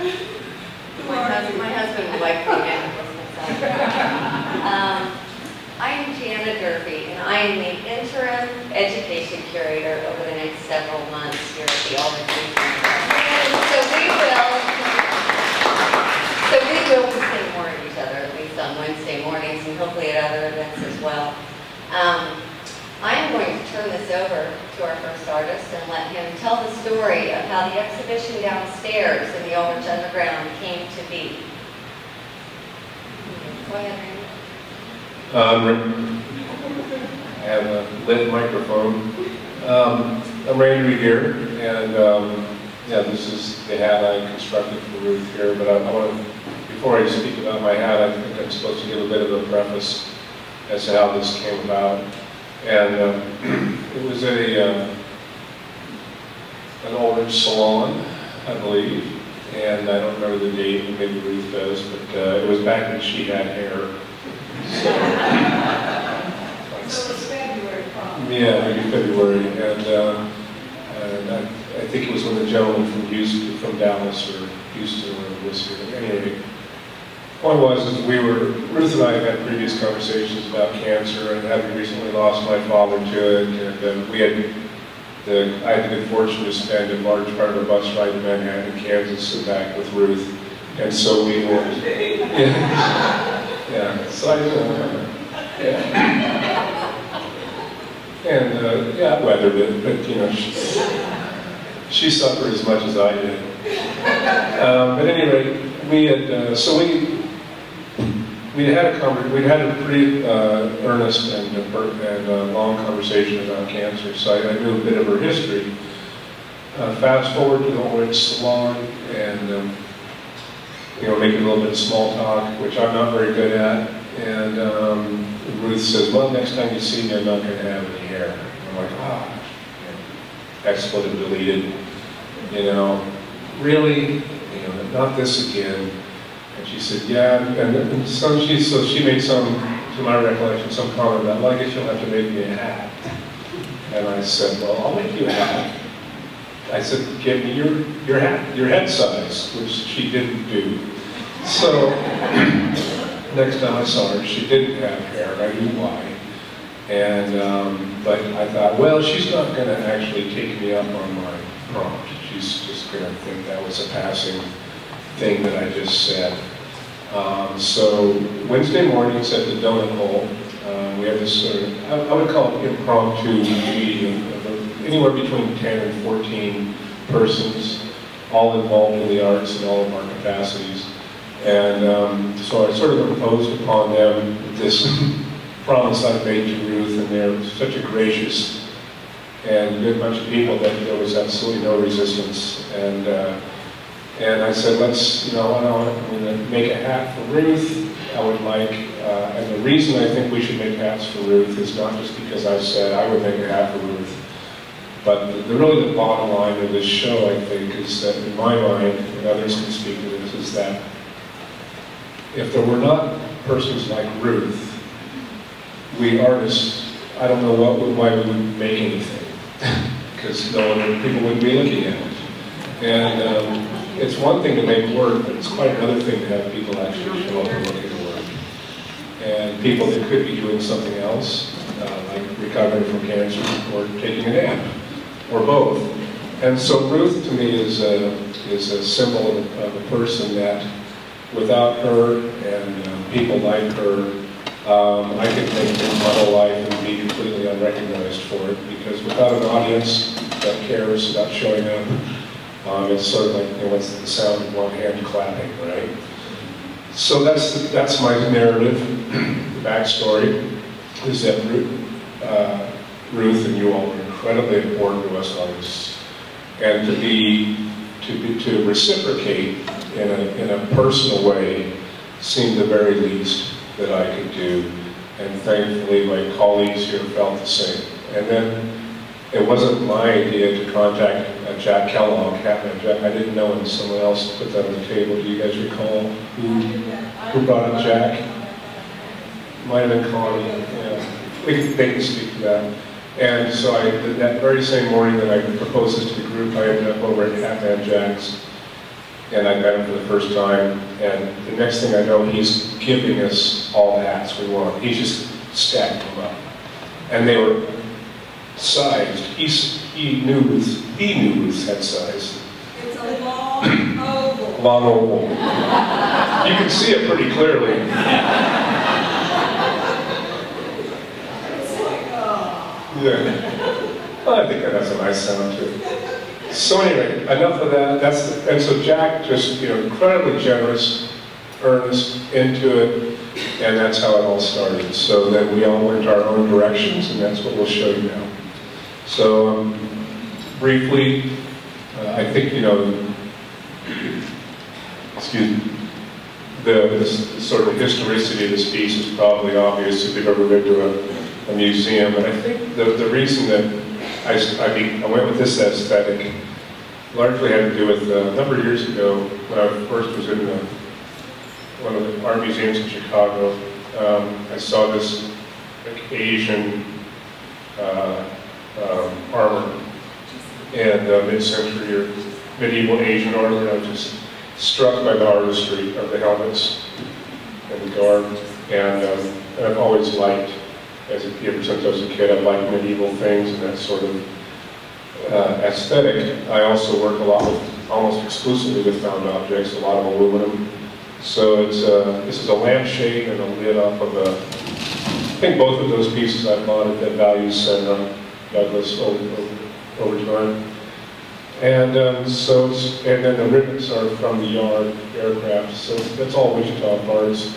My husband would like to be I'm Jana Derby, and I am the interim education curator over the next several months here at the Ulrich Museum. So we will be seeing more of each other, at least on Wednesday mornings, and hopefully at other events as well. I am going to turn this over to our first artist and let him tell the story of how the exhibition downstairs in the Ulrich Underground came to be. Go ahead, Randy. I have a lit microphone. I'm Randy here, and yeah, this is the hat I constructed for Ruth here, but I want to, before I speak about my hat, I think I'm supposed to give a bit of a preface as to how this came about. And it was an Ulrich salon, I believe, and I don't remember the date, maybe Ruth does, but it was back when she had hair. So it was February, probably. Yeah, maybe February, and I think it was when the gentleman from Houston, from Dallas or Houston, or was here. Anyway, point was is Ruth and I had previous conversations about cancer, and having recently lost my father to it, and I had the good fortune to spend a large part of a bus ride to Manhattan, Kansas, and back with Ruth, and so we were, yeah, so I, yeah. And yeah, I weathered it, but you know, she suffered as much as I did. But at any rate, we had we'd had a pretty earnest and long conversation about cancer. So I knew a bit of her history. Fast forward to the Ulrich salon, and you know, making a little bit of small talk, which I'm not very good at. And Ruth says, "Well, next time you see me, I'm not going to have any hair." I'm like, "Ah, expletive deleted." You know, really, you know, not this again. And she said, "Yeah," and so she made some, to my recollection, some comment about, "Well, I guess you'll have to make me a hat." And I said, "Well, I'll make you a hat." I said, "Give me your head size," which she didn't do. So next time I saw her, she didn't have hair, and I knew why. And but I thought, well, she's not going to actually take me up on my prompt. She's just going to think that was a passing thing that I just said. So Wednesday mornings at the donut hole, we have this sort of, I would call it impromptu meeting of anywhere between 10 and 14 persons, all involved in the arts in all of our capacities. And so I sort of imposed upon them this promise I made to Ruth, and they're such a gracious and good bunch of people that there was absolutely no resistance. And I said, let's, you know, I'm going to make a hat for Ruth. I would like, and the reason I think we should make hats for Ruth is not just because I said I would make a hat for Ruth, but really the bottom line of this show, I think, is that in my mind, and others can speak to this, is that if there were not persons like Ruth, we artists, I don't know why we wouldn't make anything, because people wouldn't be looking at it. And it's one thing to make work, but it's quite another thing to have people actually show up and look at the work. And people that could be doing something else, like recovering from cancer or taking a nap, or both. And so Ruth to me is a symbol of a person that, without her and people like her, I could make things my whole life and be completely unrecognized for it, because without an audience that cares about showing up, it's sort of like, you know, what's the sound of one hand clapping, right? So that's my narrative. The backstory is that Ruth and you all are incredibly important to us artists, and to reciprocate in a personal way seemed the very least that I could do, and thankfully my colleagues here felt the same. And then it wasn't my idea to contact Jack Kellogg, Hatman Jack. I didn't know, and someone else put that on the table. Do you guys recall who brought up Jack? Might have been Connie. Yeah. They can speak to that. And so that very same morning that I proposed this to the group, I ended up over at Hatman Jack's. and I met him for the first time, and the next thing I know, he's giving us all the hats we want. He's just stacking them up. And they were sized. He knew Ruth's head size. It's a long oval. Long oval. You can see it pretty clearly. It's like, oh. Yeah. Well, I think that has a nice sound too. So anyway, enough of that. And so Jack just, incredibly generous, earnest, into it, and that's how it all started. So then we all went our own directions, and that's what we'll show you now. So briefly, I think excuse me. The sort of historicity of this piece is probably obvious if you've ever been to a museum. And I think the reason that I went with this aesthetic largely had to do with a number of years ago when I first was in one of the art museums in Chicago. I saw this Asian armor and mid-century or medieval Asian armor. I was just struck by the artistry of the helmets and the garb. And I've always liked, ever since I was a kid, I've liked medieval things and that sort of aesthetic. I also work a lot with, almost exclusively with found objects, a lot of aluminum. So this is a lampshade and a lid off of I think both of those pieces I bought at Values and Douglas over time. And and then the ribbons are from the yard aircraft, so that's all Wichita parts.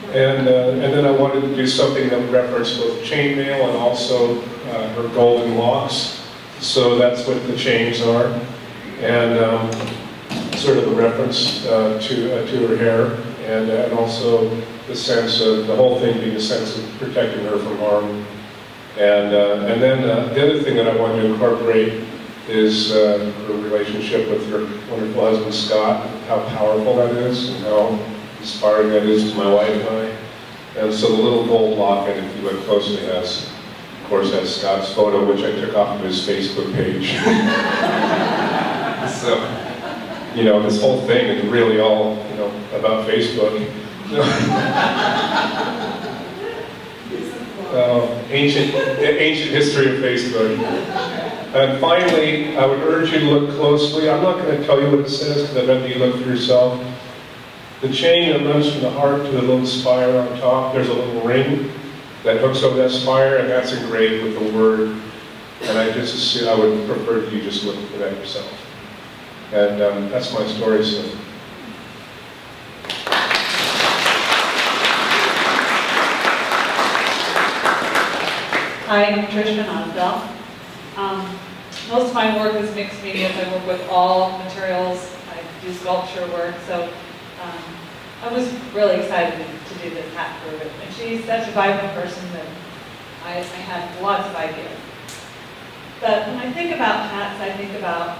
And then I wanted to do something that referenced both chainmail and also her golden locks. So that's what the chains are, and sort of a reference to her hair, and also the sense of the whole thing being a sense of protecting her from harm. And then the other thing that I wanted to incorporate is her relationship with her wonderful husband Scott, how powerful that is, and how inspiring that is to my wife and I. And so the little gold locket, if you look closely, has Scott's photo, which I took off of his Facebook page. So, this whole thing is really all, about Facebook. Ancient history of Facebook. And finally, I would urge you to look closely. I'm not going to tell you what it says, because I'd rather you look for yourself. The chain that runs from the heart to the little spire on top, there's a little ring that hooks over that spire, and that's engraved with the word. And I would prefer that you just look for that yourself. And that's my story. So. Hi, I'm Trish Van Osdell. Most of my work is mixed media. I work with all materials. I do sculpture work, so I was really excited to do this hat for her. And she's such a vibrant person that I had lots of ideas. But when I think about hats, I think about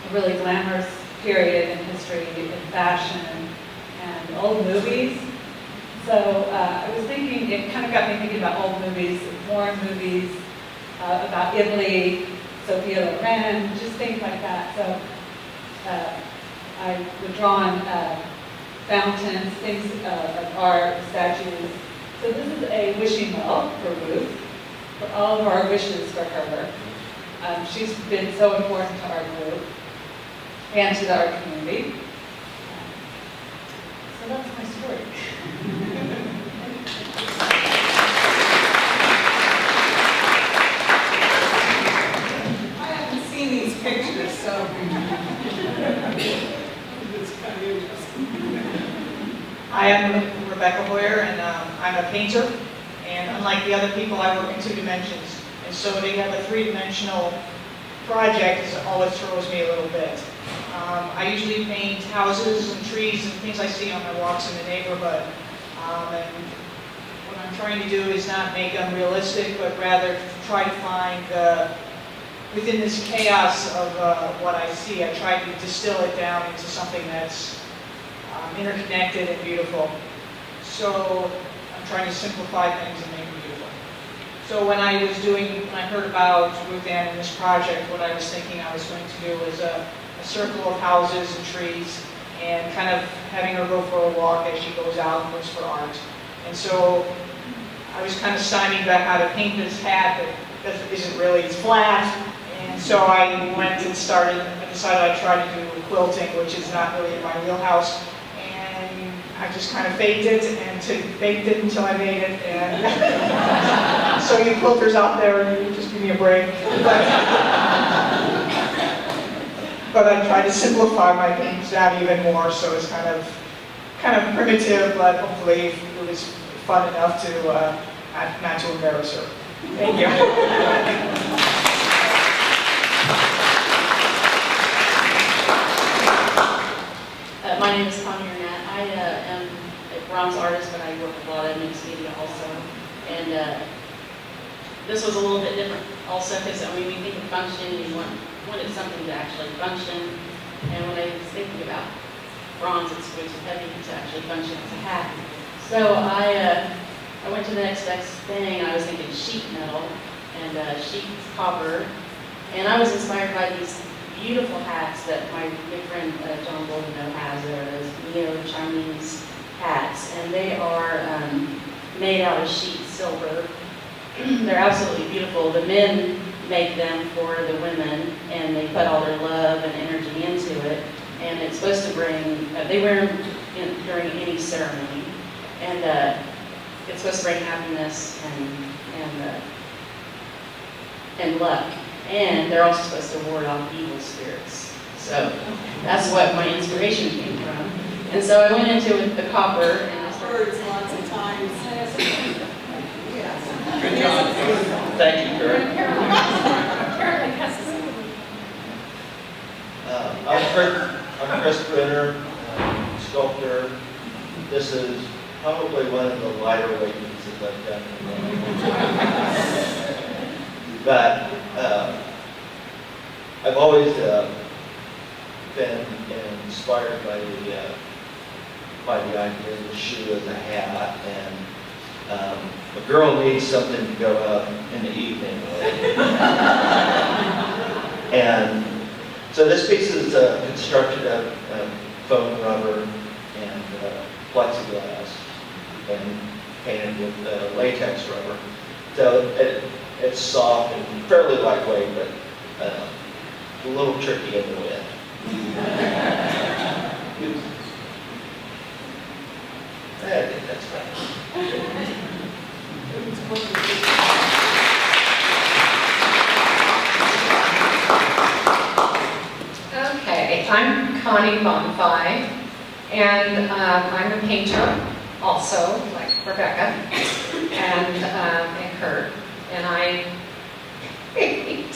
a really glamorous period in history, in fashion, and old movies. So I was thinking, it kind of got me thinking about old movies, foreign movies, about Italy, Sophia Loren, just things like that. So I would draw on fountains, things of art, statues. So this is a wishing well for Ruth, for all of our wishes for her. She's been so important to our group and to our community. So that's my story. I haven't seen these pictures, so it's kind of interesting. Hi, I'm Rebecca Hoyer, and I'm a painter. And unlike the other people, I work in 2 dimensions. And so to have a 3-dimensional project always throws me a little bit. I usually paint houses and trees and things I see on my walks in the neighborhood. And what I'm trying to do is not make them realistic, but rather try to find within this chaos of what I see, I try to distill it down into something that's interconnected and beautiful. So I'm trying to simplify things and make them beautiful. So when I heard about Ruth Ann and this project, what I was thinking I was going to do was a circle of houses and trees, and kind of having her go for a walk as she goes out and looks for art. And so I was kind of stymied about how to paint this hat that isn't really, it's flat. And so I went and decided I'd try to do quilting, which is not really in my wheelhouse. And I just kind of faked it until I made it. And so you quilters out there, you just give me a break. But I tried to simplify my paintings down even more, so it's kind of primitive, but hopefully it was fun enough to not to embarrass her. Thank you. My name is Connie Arnett. I am a bronze artist, but I work with a lot of mixed media also. And this was a little bit different also, because when we think of function, you wanted something to actually function. And when I was thinking about bronze, it's way too heavy to actually function as a hat. So I went to the next best thing. I was thinking sheet metal and sheet copper. And I was inspired by these beautiful hats that my good friend John Boldenau has. They're those Neo-Chinese hats, and they are made out of sheet silver. They're absolutely beautiful. The men make them for the women, and they put all their love and energy into it. And it's supposed to bring, they wear them during any ceremony, and it's supposed to bring happiness and luck. And they're also supposed to ward off evil spirits. So that's what my inspiration came from. And so I went into it, the copper, and I started. Words lots of times. Good job. Thank you, Kurt. I'm Chris Brenner, sculptor. This is probably one of the lighter weight pieces I've done. But I've always been inspired by the idea of the shoe as a hat, and a girl needs something to go out in the evening with. And so this piece is constructed of foam rubber and plexiglass and painted with latex rubber. So it's soft and fairly lightweight, but a little tricky in the wind. I think that's right. Okay, I'm Connie Bonfi, and I'm a painter also, like Rebecca and Kurt, and I paint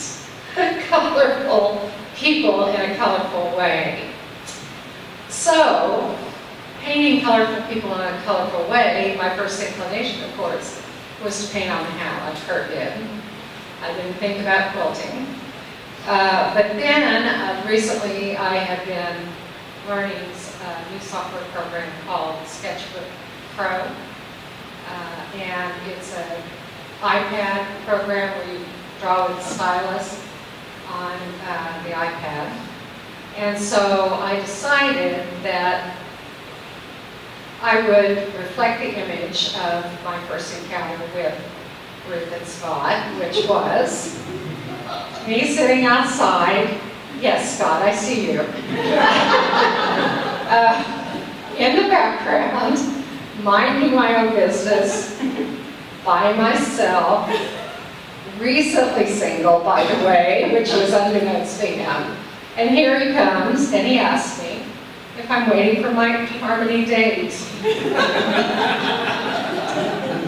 colorful people in a colorful way. So, painting colorful people in a colorful way, my first inclination, of course, was to paint on the hat like Kurt did. I didn't think about quilting. But then, recently, I have been learning a new software program called Sketchbook Pro. And it's an iPad program where you draw with stylus on the iPad. And so I decided that I would reflect the image of my first encounter with Ruth and Scott, which was me sitting outside. Yes, Scott, I see you. In the background, minding my own business, by myself, recently single, by the way, which was unbeknownst to him. And here he comes, and he asks me if I'm waiting for my harmony date.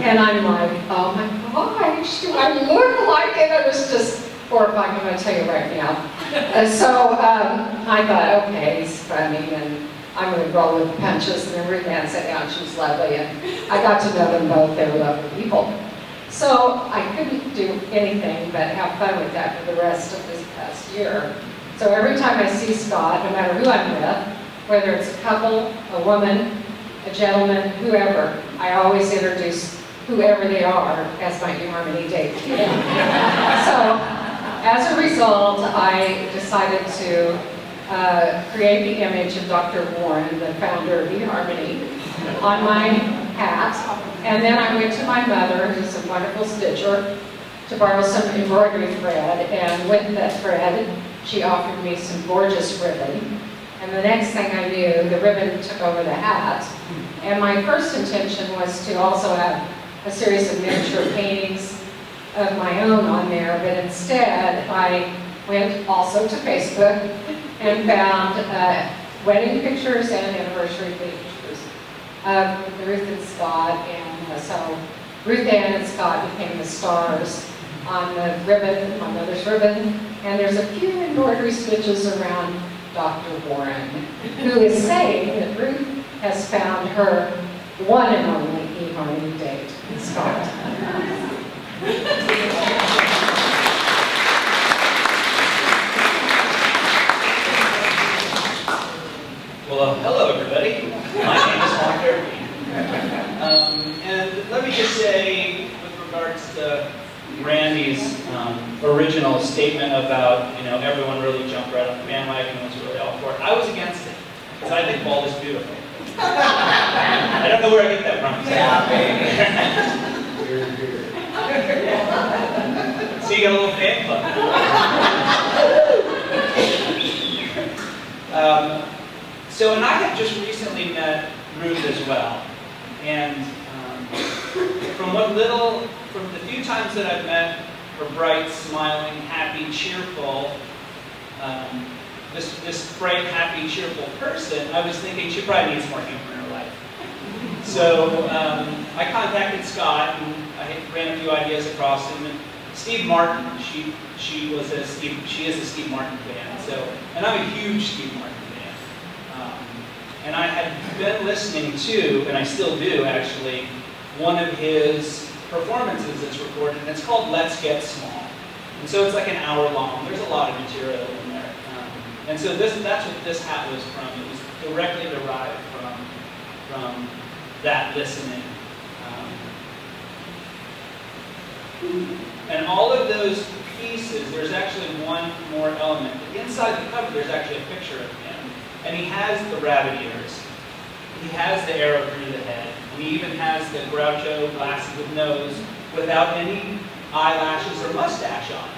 And I'm like, oh my gosh, do I look like it? It was just horrifying, I'm going to tell you right now. So I thought, okay, he's funny, and I'm going to roll with the punches. And then Ruth Ann sat down, she was lovely, and I got to know them both. They were lovely people. So I couldn't do anything but have fun with that for the rest of this past year. So every time I see Scott, no matter who I'm with, whether it's a couple, a woman, a gentleman, whoever, I always introduce whoever they are as my eHarmony date. So as a result, I decided to create the image of Dr. Warren, the founder of eHarmony, on my hat. And then I went to my mother, who's a wonderful stitcher, to borrow some embroidery thread. And with that thread, she offered me some gorgeous ribbon. And the next thing I knew, the ribbon took over the hat. And my first intention was to also have a series of miniature paintings of my own on there, but instead I went also to Facebook and found wedding pictures and anniversary pictures of Ruth and Scott, and so Ruth Ann and Scott became the stars on the ribbon, my mother's ribbon, and there's a few embroidery stitches around Dr. Warren, who is saying that Ruth has found her one and only eHarmony date, Scott. Well, hello everybody. My name is Dr. And let me just say, with regards to Randy's original statement about, everyone really jumped right on the bandwagon and was really all for it, I was against it, because I think bald is beautiful. I don't know where I get that from. Yeah, so you got a little fan club. And I had just recently met Ruth as well, and from the few times that I've met her bright, smiling, happy, cheerful, this bright, happy, cheerful person, I was thinking she probably needs more humor in her life. So I contacted Scott, and I ran a few ideas across him. And Steve Martin, she is a Steve Martin fan. And I'm a huge Steve Martin fan. And I had been listening to, and I still do actually, one of his performances that's recorded, and it's called Let's Get Small. And so it's like an hour long. There's a lot of material in there. And so that's what this hat was from. It was directly derived from that listening. And all of those pieces, there's actually one more element. Inside the cover, there's actually a picture of him. And he has the rabbit ears. He has the arrow through the head. And he even has the Groucho glasses with nose without any eyelashes or mustache on it.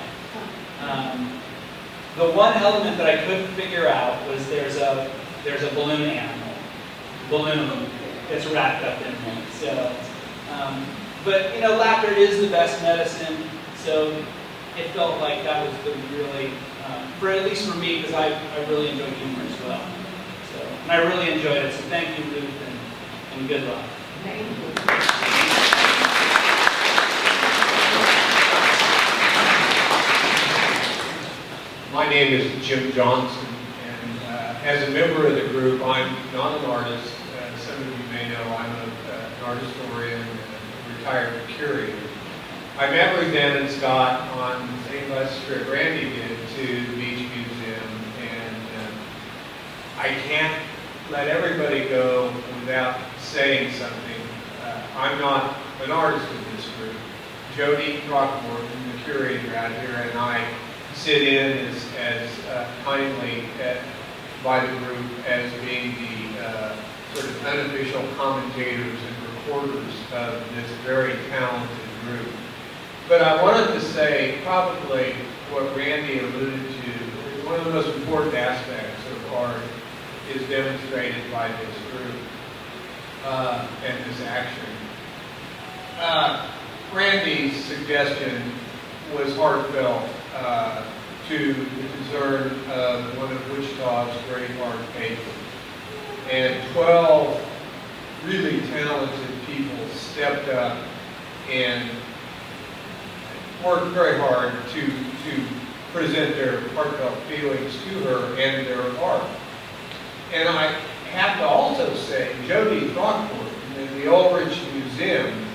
The one element that I couldn't figure out was there's a balloon animal. Balloon that's wrapped up in him. So, but laughter is the best medicine. So it felt like that was the really, at least for me, because I really enjoy humor as well. So, and I really enjoyed it. So thank you, Ruth, and good luck. Thank you. My name is Jim Johnson, and as a member of the group, I'm not an artist. Some of you may know I'm an art historian and a retired curator. I met Ruth Ann and Scott on the same bus trip Randy did to the Beach Museum, and I can't let everybody go without saying something. I'm not an artist in this group. Jody Throckmorton, the curator out here, and I sit in as kindly by the group as being the sort of unofficial commentators and recorders of this very talented group. But I wanted to say probably what Randy alluded to, one of the most important aspects of art is demonstrated by this group and this action. Randy's suggestion was heartfelt to the concern of one of Wichita's great art patrons. And 12 really talented people stepped up and worked very hard to present their heartfelt feelings to her and their art. And I have to also say, Jody Throckmorton in the Ulrich Museum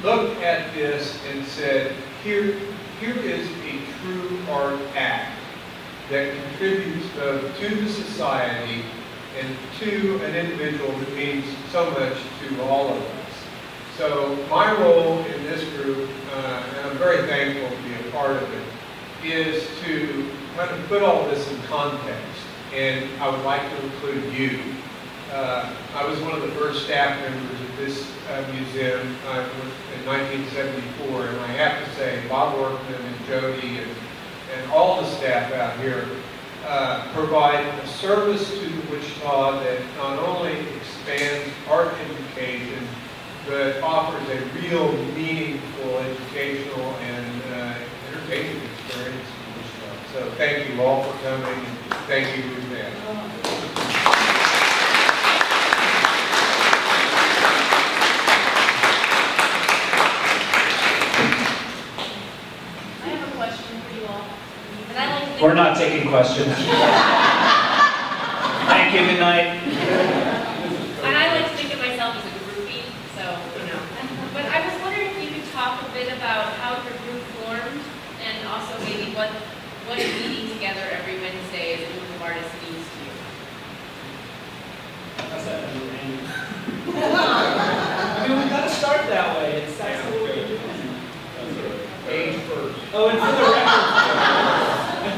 looked at this and said, here is a true art act that contributes both to the society and to an individual that means so much to all of us. So my role in this group, and I'm very thankful to be a part of it, is to kind of put all this in context. And I would like to include you. I was one of the first staff members of this museum in 1974, and I have to say, Bob Workman and Jody and all the staff out here provide a service to Wichita that not only expands art education, but offers a real meaningful educational and entertainment experience in Wichita. So thank you all for coming, and thank you, Ruth Martin. I have a question for you all. And I like to We're not taking questions. Thank you, good night. And I like to think of myself as a groupie, so, you know. But I was wondering if you could talk a bit about how your group formed, and also maybe what meeting together every Wednesday as a group of artists means to you. How's that number, Randy? I mean, we gotta start that way. That's what we're doing. Age first. Oh, and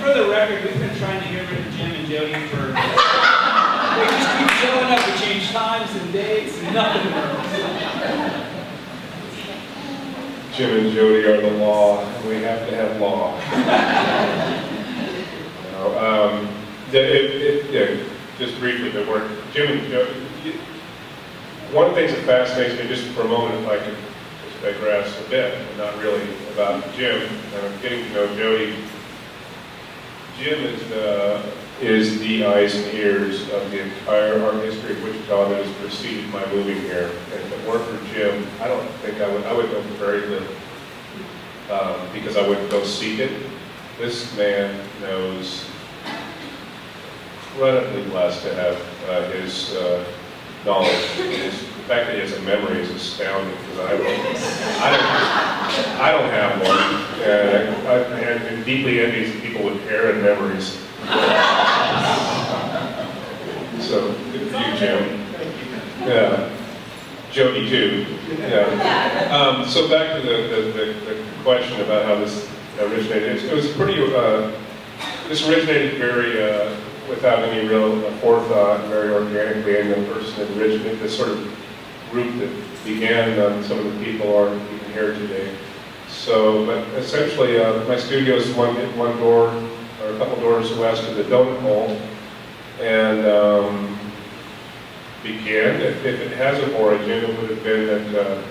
for the record, we've been trying to get rid of Jim and Jody for. They just keep showing up. We change times and dates, and nothing works. Jim and Jody are the law, and we have to have law. Just briefly, there were Jim and Jody. One of the things that fascinates me, just for a moment, if I could just digress a bit, and not really about Jim, and I'm getting to know Jody. Jim is the eyes and ears of the entire art history of Wichita that has preceded my moving here. And if it weren't for Jim, I don't think I would know very little, because I wouldn't go seek it. This man knows, incredibly blessed to have his knowledge. The fact that he has a memory is astounding, because I don't have one, and I'm deeply envious of people with hair and memories. So, good for you, Jim. Yeah. Jody, too. Yeah. So back to the question about how this originated. It was pretty, this originated very, without any real forethought, very organically, and the person that originated, this sort of group that began, some of the people are even here today. So, but essentially, my studio is one door, or a couple doors west of the donut hole, and began, if it has an origin, it would have been that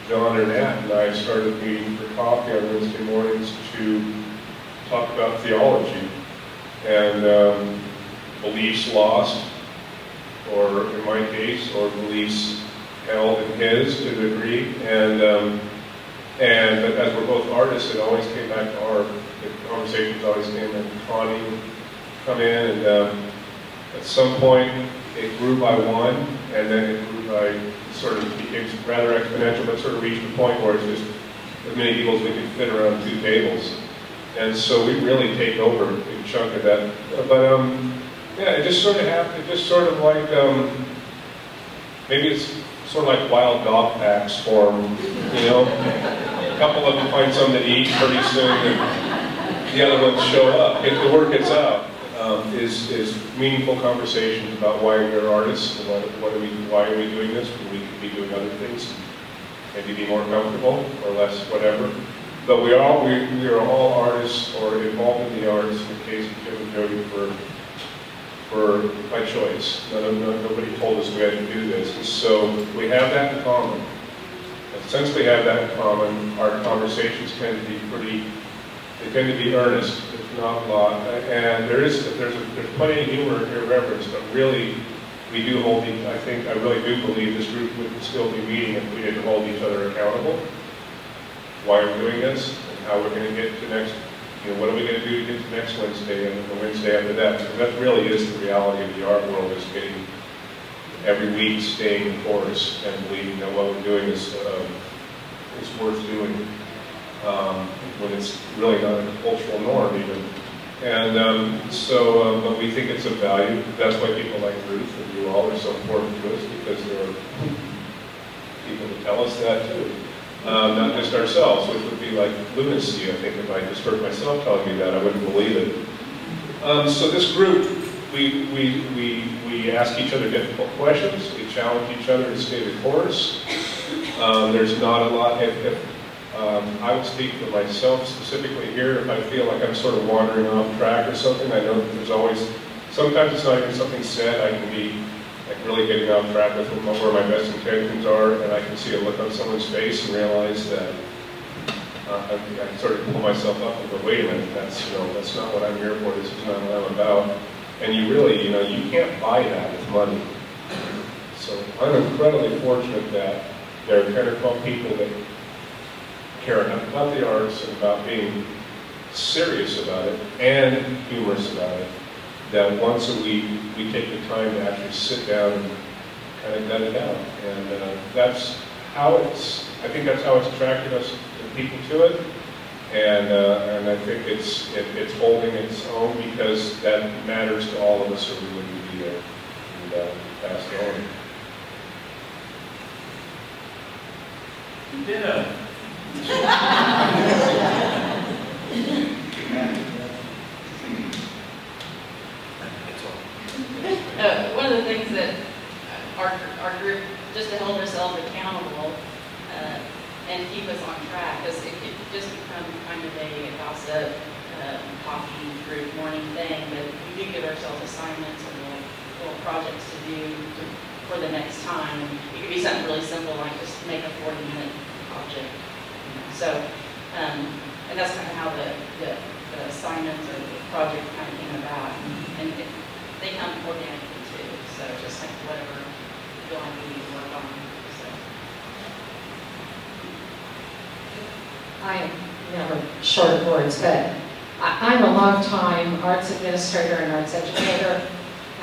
John or Nat and I started meeting for coffee on Wednesday mornings to talk about theology and beliefs lost, or in my case, or beliefs held in his to a degree, and as we're both artists, it always came back to art. The conversations always came, and Connie would come in, and at some point it grew by one, and then it grew by, sort of became rather exponential, but sort of reached a point where it's just as many people as we could fit around two tables. And so we really take over a big chunk of that. But yeah, it just sort of happened. It just sort of like, maybe it's sort of like wild dog packs form, you know? A couple of them find something to eat pretty soon, and the other ones show up. If the word gets out, is meaningful conversations about why we're artists, and why are we doing this, when we could be doing other things, maybe be more comfortable or less whatever. But we are all artists, or involved in the arts, in the case of Jim and Jody, for by choice. Nobody told us we had to do this. And so we have that in common. And since we have that in common, our conversations tend to be earnest, if not a lot. And there's plenty of humor and irreverence, but really, we do hold I really do believe this group would still be meeting if we didn't hold each other accountable. Why we're doing this, and how we're going to get to next, what are we going to do to get to next Wednesday and the Wednesday after that? Because that really is the reality of the art world, is getting every week staying the course and believing that what we're doing is worth doing, when it's really not a cultural norm even. And but we think it's of value. That's why people like Ruth and you all are so important to us, because there are people that tell us that too. Not just ourselves, which would be like lunacy, I think, if I just heard myself telling you that, I wouldn't believe it. So this group, we ask each other difficult questions, we challenge each other to stay the course. There's not a lot, if I would speak for myself specifically here, if I feel like I'm sort of wandering off track or something, I know that there's always, sometimes it's not even something said, I can be like really getting off track with where my best intentions are, and I can see a look on someone's face and realize that I sort of pull myself up and go, wait a minute, that's not what I'm here for, this is not what I'm about. And you really, you can't buy that with money. So I'm incredibly fortunate that there are 10 or 12 people that care enough about the arts and about being serious about it and humorous about it, that once a week we take the time to actually sit down and kind of gut it out. And that's how I think that's how it's attracted us, the people, to it. And I think it's holding its own because that matters to all of us who are going to be there and pass it on. Ditto. One of the things that our group, just to hold ourselves accountable and keep us on track, because it could just become kind of a gossip, coffee group morning thing, but we do give ourselves assignments and little projects to do for the next time. It could be something really simple like just make a 40-minute project. So, and that's kind of how the assignments or the project kind of came about. And they come organically too, so just like whatever you feel like you need to work on. So. I'm never short of words, but I'm a long-time arts administrator and arts educator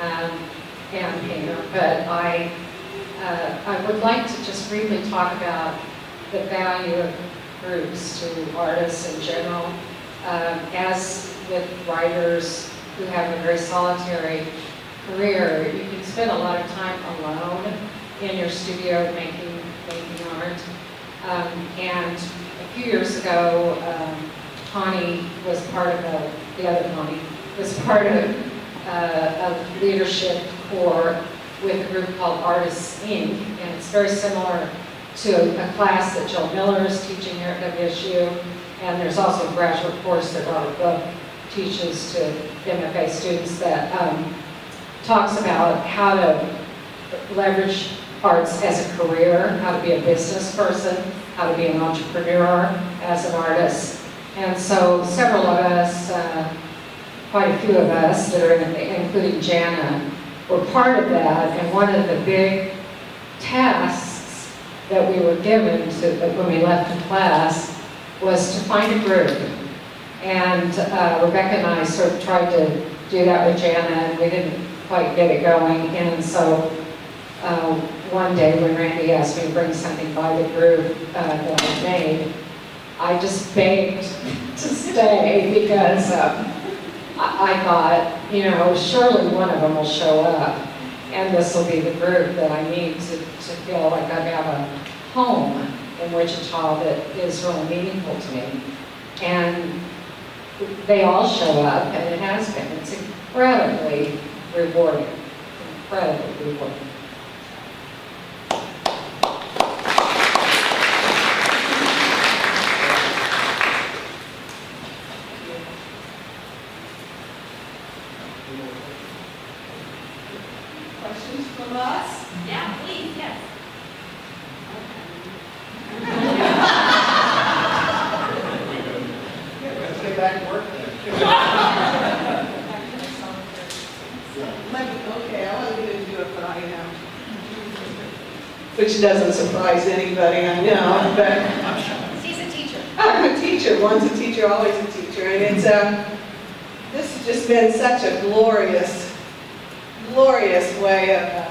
and painter, but I would like to just briefly talk about the value of groups to artists in general. As with writers who have a very solitary career, you can spend a lot of time alone in your studio making art. And a few years ago, Connie was part of the other Connie was part of a leadership corps with a group called Artists Inc. And it's very similar to a class that Jill Miller is teaching here at WSU. And there's also a graduate course that Robert Book teaches to MFA students that talks about how to leverage arts as a career, how to be a business person, how to be an entrepreneur as an artist. And so several of us, quite a few of us that are including Jana, were part of that. And one of the big tasks that we were given when we left the class was to find a group. And Rebecca and I sort of tried to do that with Jana, and we didn't quite get it going. And so one day when Randy asked me to bring something by the group that I made, I just begged to stay because I thought, surely one of them will show up, and this will be the group that I need to feel like I have a home in Wichita that is really meaningful to me. And they all show up, and it has been. It's incredibly rewarding, incredibly rewarding. Questions from us? Yeah, please, yes. Let's get back to work then. Okay, I wasn't going to do it, but I am. Which doesn't surprise anybody, I know, but She's a teacher. I'm a teacher. Once a teacher, always a teacher. And it's this has just been such a glorious way of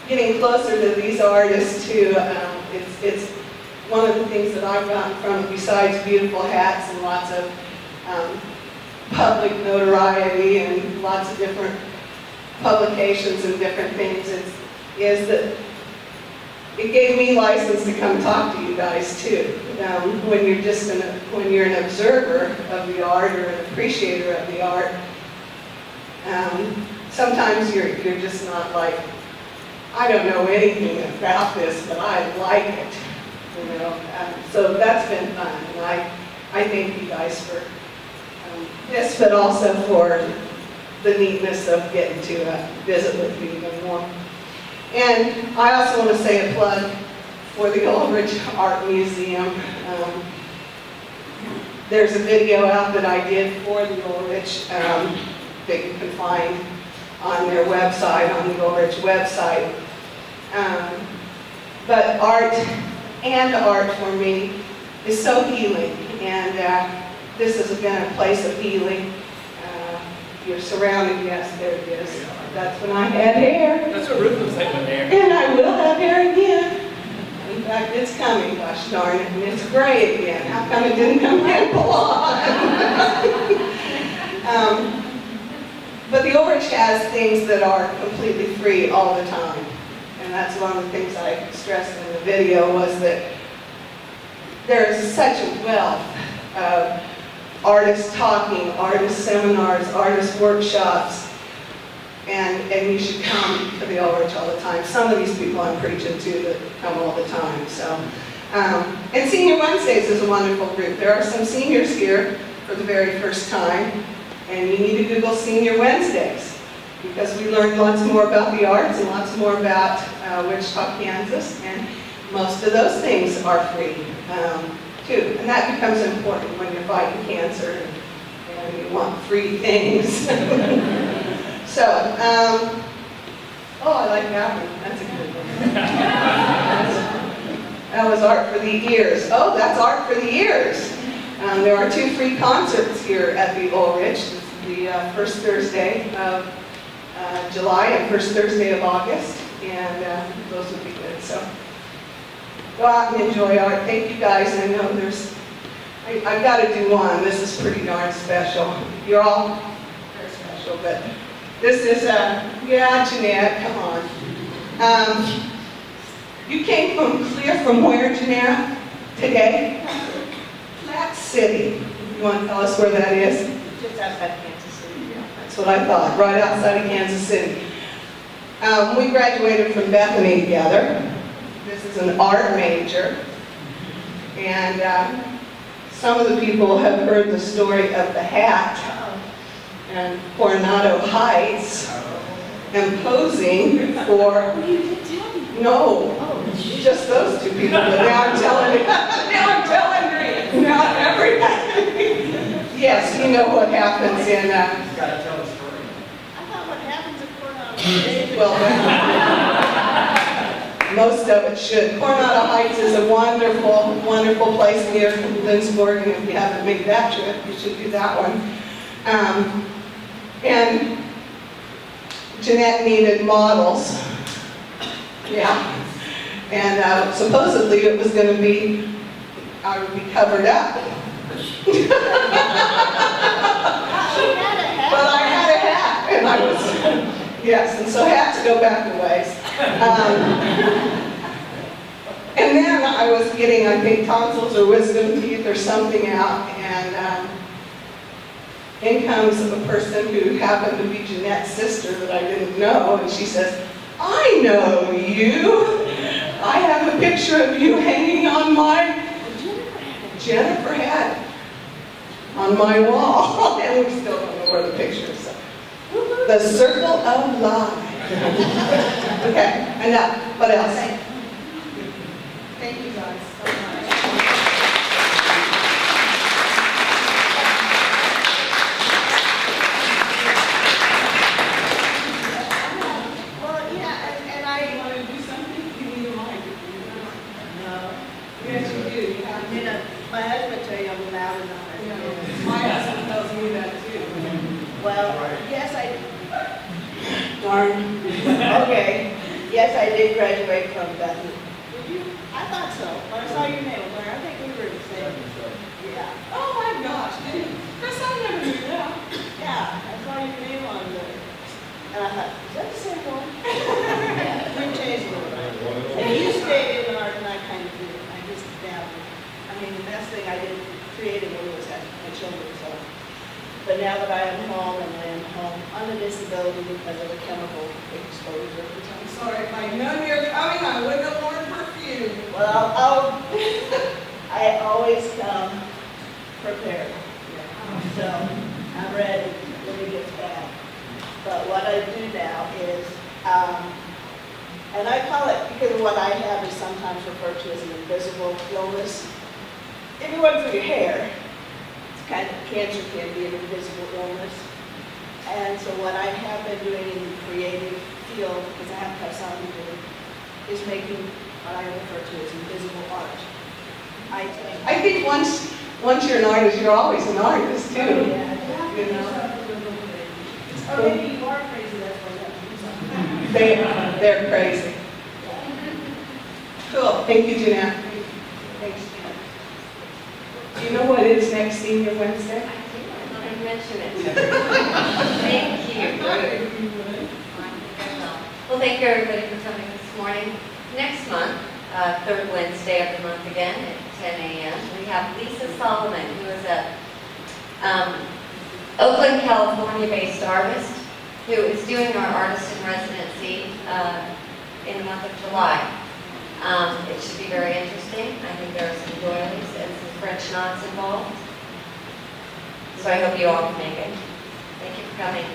getting closer to these artists too. It's one of the things that I've gotten from it, besides beautiful hats and lots of public notoriety and lots of different publications and different things, is that it gave me license to come talk to you guys too. When you're an observer of the art or an appreciator of the art, sometimes you're just not like, I don't know anything about this, but I like it, so that's been fun, and I thank you guys for this, but also for the neatness of getting to visit with you even more. And I also want to say a plug for the Ulrich Art Museum. There's a video out that I did for the Ulrich that you can find on their website, on the Ulrich website. But art for me is so healing, and this has been a place of healing. You're surrounded, yes, there it is. That's when I had hair. That's what Ruth was like with hair. And I will have hair again. In fact, it's coming, gosh darn it, and it's gray again. How come it didn't come back blonde? But the Ulrich has things that are completely free all the time. And that's one of the things I stressed in the video, was that there is such a wealth of artists talking, artist seminars, artist workshops, and you should come to the Ulrich all the time. Some of these people I'm preaching to that come all the time. So, and Senior Wednesdays is a wonderful group. There are some seniors here for the very first time, and you need to Google Senior Wednesdays, because we learned lots more about the arts and lots more about Wichita, Kansas, and most of those things are free too. And that becomes important when you're fighting cancer and you want free things. So, oh, I like that one. That's a good one. That was art for the ears. Oh, that's art for the ears. There are 2 free concerts here at the Ulrich. The first Thursday of July and first Thursday of August, and those would be good. So go out and enjoy art. Thank you guys. I know I've got to do one. This is pretty darn special. You're all very special, but this is, yeah, Jeanette, come on. You came clear from where, Jeanette, today? Flat City. You want to tell us where that is? Just outside Kansas City. That's what I thought, right outside of Kansas City. We graduated from Bethany together. This is an art major. And some of the people have heard the story of the hat and Coronado Heights and posing for, no, just those 2 people, but now I'm telling now everybody. Yes, you know what happens in, Gotta tell the story. I thought what happens at Coronado. well, most of it should. Coronado Heights is a wonderful, wonderful place near Lindsborg, and if you haven't made that trip, you should do that one. And Jeanette needed models. Yeah. And supposedly it was going to be, I would be covered up. Well, I had a hat, and I was, yes, and so hats go back a ways. And then I was getting, I think, tonsils or wisdom teeth or something out, and in comes a person who happened to be Jeanette's sister that I didn't know, and she says, I know you. I have a picture of you hanging on my, Jennifer had on my wall, and we still don't know where the picture is. So. The circle of life. Okay, enough. What else? Thank you guys so much. Well, yeah, and I Want to do something? You need a mic. no. Yes, you do. You have to. My husband tell you I'm loud enough. My husband tells me that too. Well, yes, I, Darn. okay, yes, I did graduate from Bethany. Did you? I thought so. When I saw your name, I think we were the same. Yeah. Oh my gosh, Chris, I never knew that. Yeah, I saw your name on there. And I thought, is that the same one? Yeah, we changed a little bit. And you stayed children, so. But now that I am home, and I am home on a disability because of a chemical exposure. I'm sorry, if I'd known you were coming, I wouldn't have worn perfume. Well, I always come prepared. So I'm ready when it gets bad. But what I do now is, and I call it, because what I have is sometimes referred to as an invisible illness. If you went through your hair, it's kind of, cancer can be an invisible illness. And so what I have been doing in the creative field, because I have to have something to do, is making what I refer to as invisible art. I think once you're an artist, you're always an artist too. You know? Or maybe you are crazy, that's why They're crazy. Cool, thank you, Jeanette. Thanks. Do you know what is next Senior Wednesday? I do, I thought I'd mention it to everyone. Thank you, Ruth. Well, thank you everybody for coming this morning. Next month, third Wednesday of the month again at 10 a.m., we have Lisa Solomon, who is a Oakland, California-based artist who is doing our artist in residency in the month of July. It should be very interesting. I think there are some doilies and some French knots involved. So I hope you all can make it. Thank you for coming.